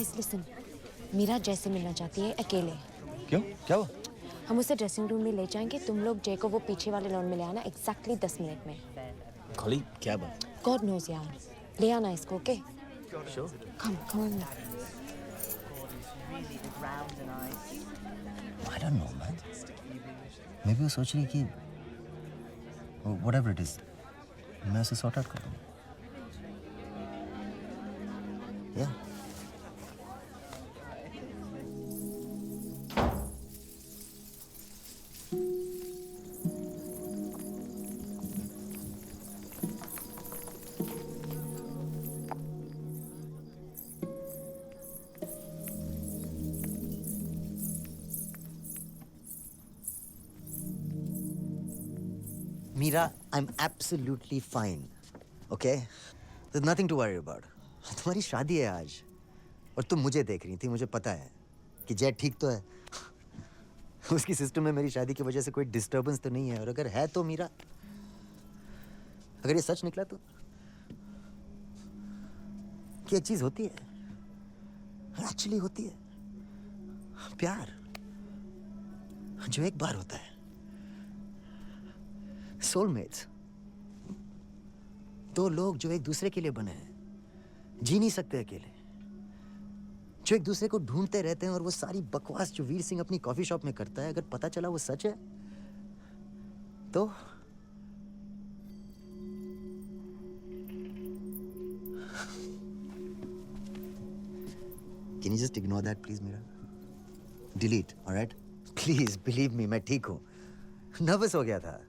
Guys listen, Meera जय से मिलना चाहती है अकेले। क्यों, क्या हुआ? हम उसे ड्रेसिंग रूम में ले जाएंगे, तुम लोग जय को वो पीछे वाले लॉन में ले आना एग्जैक्टली 10 मिनट में। खाली क्या बात? गॉड नोज यार, ले आना इसको, okay? Sure. Come on. I don't know, man. Maybe वो सोच रही है कि whatever it is, मैं उसे sort out कर दूँगा। Yeah. Meera, I'm absolutely fine. Okay? There's nothing to worry about. तुम्हारी शादी है आज, और तुम मुझे देख रही थी। मुझे पता है कि जय ठीक तो है। उसकी सिस्टम में मेरी शादी की वजह से कोई डिस्टर्बेंस तो नहीं है, और अगर है तो मीरा, अगर ये सच निकला तो कि एक चीज होती है, एक्चुअली होती है, प्यार जो एक बार होता है। सोलमेट्स, दो लोग जो एक दूसरे के लिए बने हैं, जी नहीं सकते अकेले, जो एक दूसरे को ढूंढते रहते हैं। और वो सारी बकवास जो वीर सिंह अपनी कॉफी शॉप में करता है, अगर पता चला वो सच है तो Can you just ignore that, please, Meera? Delete, all right? Please, believe me, मैं ठीक हूँ। नर्वस हो गया था।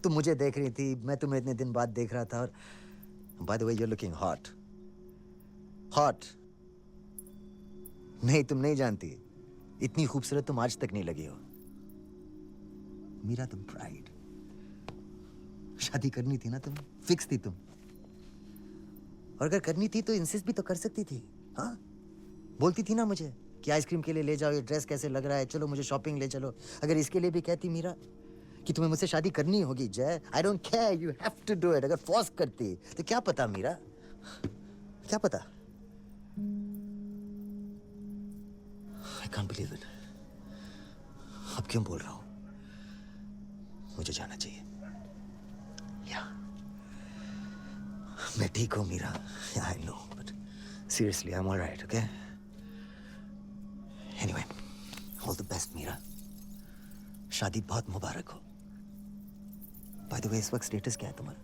तुम मुझे देख रही थी, मैं तुम्हें इतने दिन बाद देख रहा था, और by the way, you're looking hot. Hot. नहीं, तुम नहीं जानती, इतनी खूबसूरत तुम आज तक नहीं लगी हो। मीरा, तुम प्राइड। शादी करनी थी ना तुम्हें, फिक्स थी तुम। और अगर करनी थी तो इंसिस्ट भी तो कर सकती थी, हाँ? बोलती थी ना मुझे कि आइसक्रीम के लिए ले जाओ, ये ड्रेस कैसे लग रहा है, चलो मुझे शॉपिंग ले चलो। अगर इसके लिए भी कहती मीरा कि तुम्हें मुझसे शादी करनी होगी Jay, I don't care, you have to do it. अगर फोर्स करती तो क्या पता मीरा, क्या पता। I can't believe it. अब क्यों बोल रहा हूं? मुझे जाना चाहिए। या मैं ठीक हूं Meera, I know, but seriously I am alright, okay? Anyway, all the best Meera. शादी बहुत मुबारक हो। बाय द वे, इस वक्त स्टेटस क्या है तुम्हारा?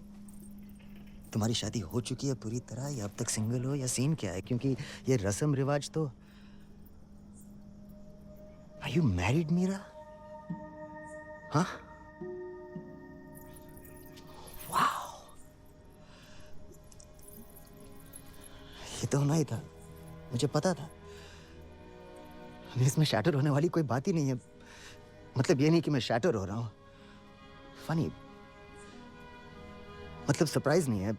तुम्हारी शादी हो चुकी है पूरी तरह, या अब तक सिंगल हो, या सीन क्या है? क्योंकि ये रस्म रिवाज तो। Are you married Meera? हाँ? वाओ, ये तो होना ही था, मुझे पता था। इसमें शैटर होने वाली कोई बात ही नहीं है। मतलब ये नहीं कि मैं शैटर हो रहा हूं, फनी, मतलब सरप्राइज नहीं है।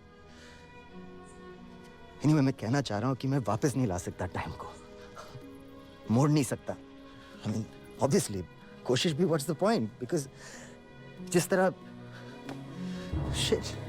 एनीवे, मैं कहना चाह रहा हूं कि मैं वापस नहीं ला सकता टाइम को, मोड़ नहीं सकता। आई मीन ऑब्वियसली कोशिश भी, व्हाट्स द पॉइंट, बिकॉज जिस तरह शिट।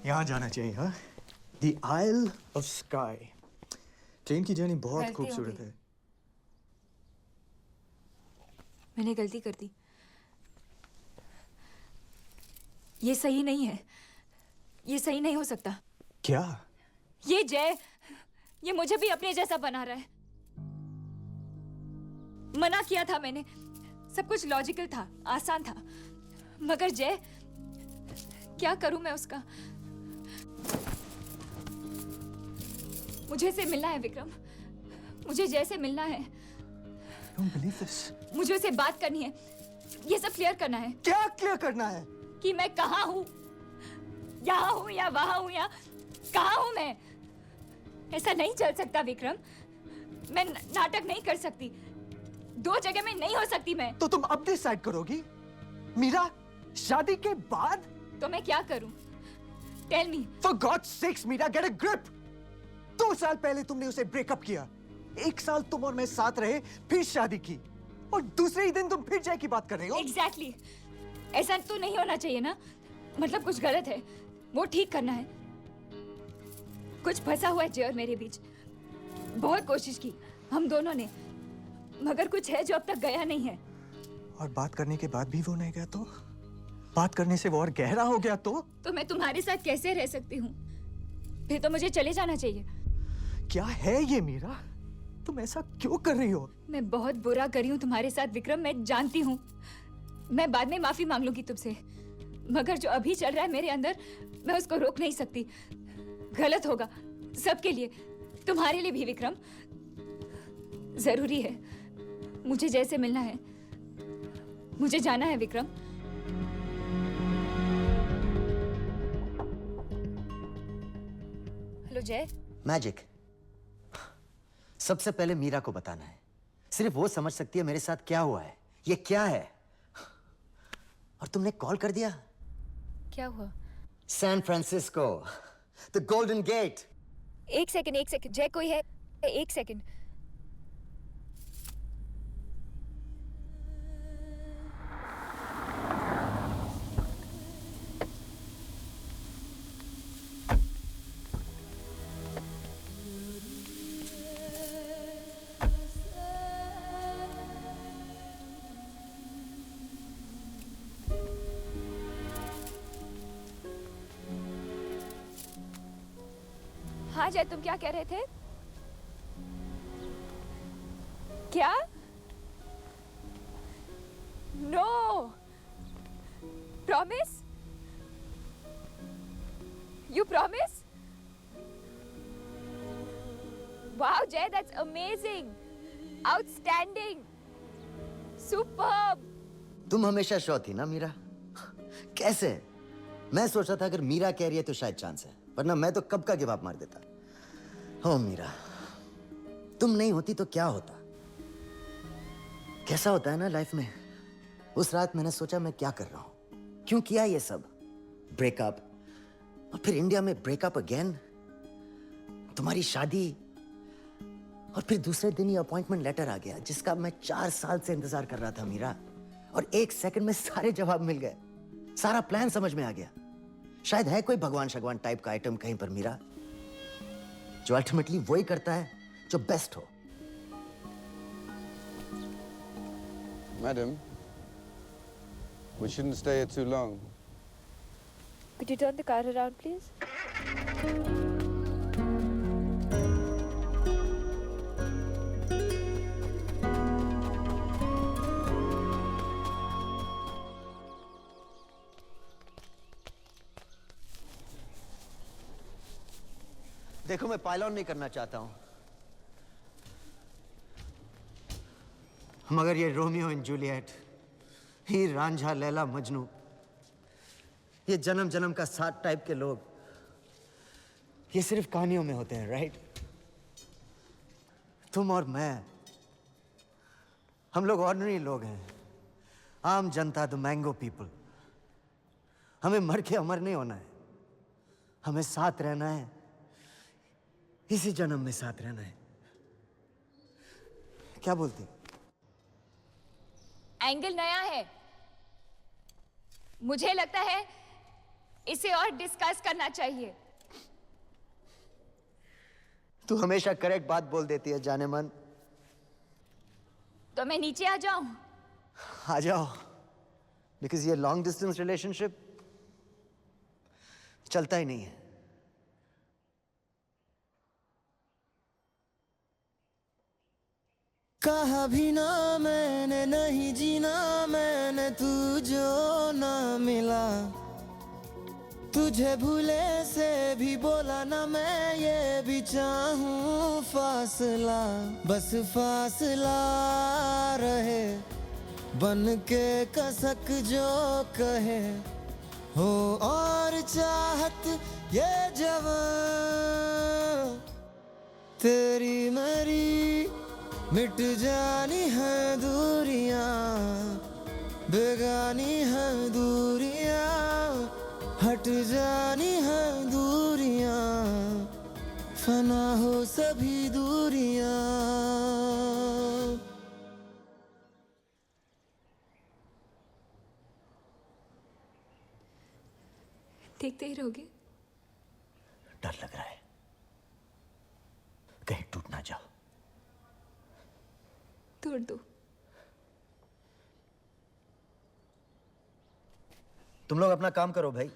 यहाँ जाना चाहिए, हाँ? The Isle of Skye. Train की जर्नी बहुत खूबसूरत है। मैंने गलती कर दी। ये सही नहीं है, ये सही नहीं हो सकता। क्या? ये जय, ये मुझे भी अपने जैसा बना रहा है। मना किया था मैंने, सब कुछ लॉजिकल था, आसान था, मगर जय, क्या करूं मैं उसका? मुझे इसे मिलना है विक्रम, मुझे जय से मिलना है। Don't believe this. मुझे उसे बात करनी है। ये सब क्लियर करना है क्या क्लियर करना है? कि मैं कहाँ हूँ, यहाँ हूँ या वहाँ हूँ या कहाँ हूँ मैं। ऐसा नहीं चल सकता विक्रम। मैं नाटक नहीं कर सकती। दो जगह में नहीं हो सकती मैं। तो तुम अब डिसाइड करोगी? मीरा, शादी के बाद? तो मैं क्या करूं? Tell me. For God's sakes, Meera, get a grip. 2 साल पहले तुमने उसे ब्रेकअप किया। 1 साल तुम और मैं साथ रहे, फिर शादी की, और दूसरे ही दिन तुम फिर जय की बात कर रही हो। Exactly. ऐसा तो नहीं होना चाहिए ना। मतलब कुछ गलत है, वो ठीक करना है। कुछ फंसा हुआ है जय और मेरे बीच। बहुत कोशिश की हम दोनों ने, मगर कुछ है जो अब तक गया नहीं है। और बात करने के बाद भी वो नहीं गया तो? बात करने से वो और गहरा हो गया तो मैं तुम्हारे साथ कैसे रह सकती हूँ? फिर तो मुझे चले जाना चाहिए। क्या है ये मीरा? तुम ऐसा क्यों कर रही हो? मैं बहुत बुरा करी हूँ तुम्हारे साथ विक्रम, मैं जानती हूँ। मैं बाद में माफी मांग लूंगी तुमसे, मगर जो अभी चल रहा है मेरे अंदर, मैं उसको रोक नहीं सकती। गलत होगा सबके लिए, तुम्हारे लिए भी विक्रम। जरूरी है, मुझे जैसे मिलना है, मुझे जाना है विक्रम। हेलो जय। मैजिक सबसे पहले मीरा को बताना है। सिर्फ वो समझ सकती है मेरे साथ क्या हुआ है, ये क्या है। और तुमने कॉल कर दिया? क्या हुआ? San Francisco, the Golden Gate. एक सेकंड जय, कोई है? एक सेकंड। हाँ जय, तुम क्या कह रहे थे? क्या? No, promise? You promise? Wow Jay, that's amazing, outstanding, superb. तुम हमेशा श्योर थी ना मीरा? कैसे? मैं सोचा था अगर मीरा कह रही है तो शायद चांस है, वरना मैं तो कब का गिव अप मार देता। हो मीरा, तुम नहीं होती तो क्या होता? कैसा होता है ना लाइफ में। उस रात मैंने सोचा मैं क्या कर रहा हूं, क्यों किया ये सब, ब्रेकअप, और फिर इंडिया में ब्रेकअप अगेन, तुम्हारी शादी, और फिर दूसरे दिन ही अपॉइंटमेंट लेटर आ गया जिसका मैं 4 साल से इंतजार कर रहा था मीरा, और 1 सेकंड में सारे जवाब मिल गए, सारा प्लान समझ में आ गया। शायद है कोई भगवान शगवान टाइप का आइटम कहीं पर मीरा, जो अल्टीमेटली वही करता है जो बेस्ट हो। Madam, we shouldn't stay here too long. Could you turn the car around, please? देखो, मैं पायलॉन नहीं करना चाहता हूं, मगर ये रोमियो एंड जूलियट, हीर रांझा लैला मजनू, ये जन्म जन्म का साथ टाइप के लोग, ये सिर्फ कहानियों में होते हैं, राइट? तुम और मैं, हम लोग ऑर्डिनरी लोग हैं, आम जनता, द मैंगो पीपल। हमें मर के अमर नहीं होना है, हमें साथ रहना है, इसी जन्म में साथ रहना है। क्या बोलती? एंगल नया है, मुझे लगता है इसे और डिस्कस करना चाहिए। तू हमेशा करेक्ट बात बोल देती है जाने मन। तो मैं नीचे आ जाऊं? आ जाओ, बिकॉज ये लॉन्ग डिस्टेंस रिलेशनशिप चलता ही नहीं है। कहा भी ना मैंने नहीं जीना मैंने, तू जो ना मिला, तू तुझे भूले से भी बोला ना मैं ये भी चाहूं फासला, बस फासला रहे बन के कसक जो कहे हो, और चाहत ये जवां तेरी मेरी मिट जानी है दूरियां, बेगानी है दूरियां, हट जानी है दूरियां, फना हो सभी दूरियां। देखते ही रहोगे? डर लग रहा है कहीं टूट ना जाओ। तोड़ दो। तुम लोग अपना काम करो भाई।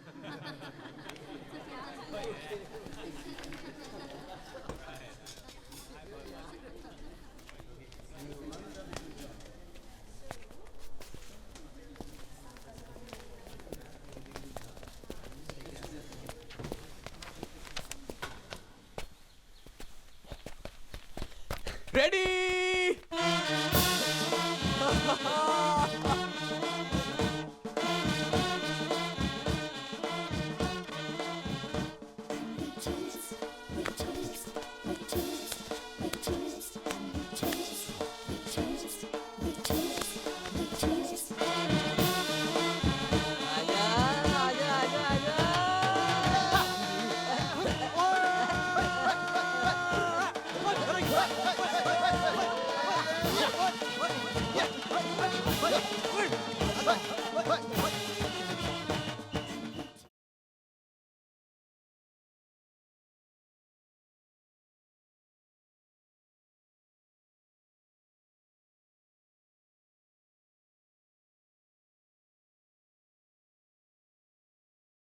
रेडी।